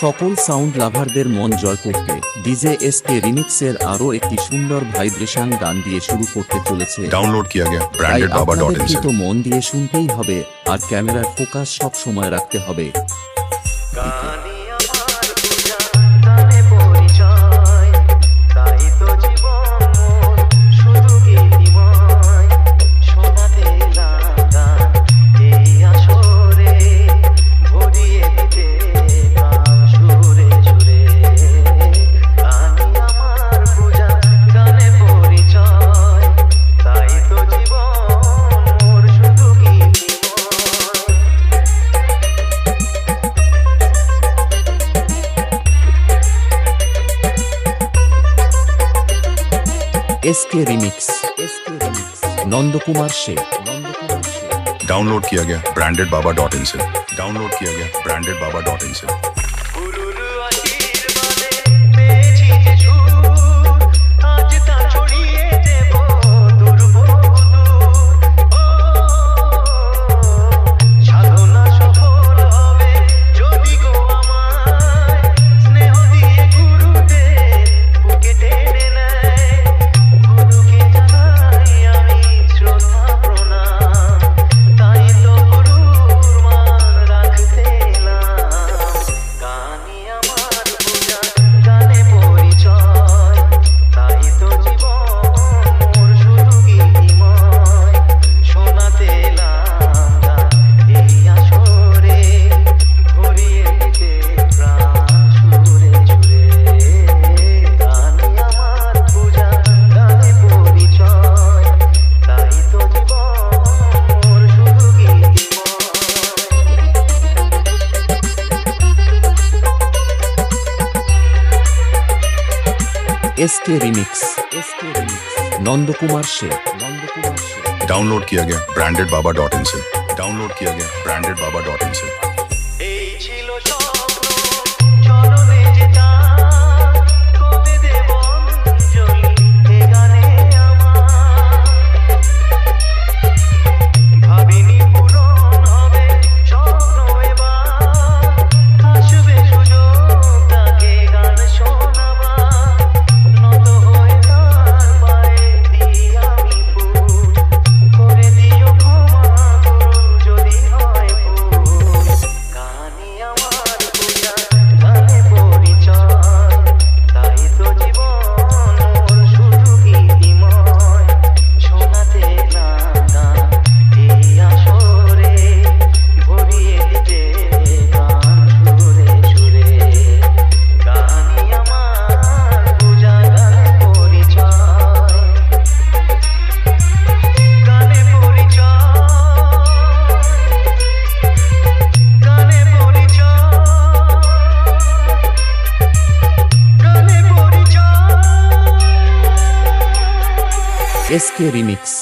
সকল সাউন্ড লাভারদের মন জয় করতে ডিজে এসকে রিমিক্সের আরো একটি সুন্দর ভাইব্রেশন গান দিয়ে শুরু করতে চলেছে। डाउनलोड किया गया ब्रांडेड बाबा डॉट इन से। তো মন দিয়ে শুনতেই হবে আর ক্যামেরার ফোকাস সব সময় রাখতে হবে। एसके रिमिक्स नंद कुमार से डाउनलोड किया गया ब्रांडेड बाबा डॉट इन से। डाउनलोड किया गया ब्रांडेड बाबा डॉट इन से। एसके रिमिक्स नंद कुमार से डाउनलोड किया गया ब्रांडेड बाबा डॉट इन से। डाउनलोड किया गया ब्रांडेड बाबा डॉट इन से। SK remix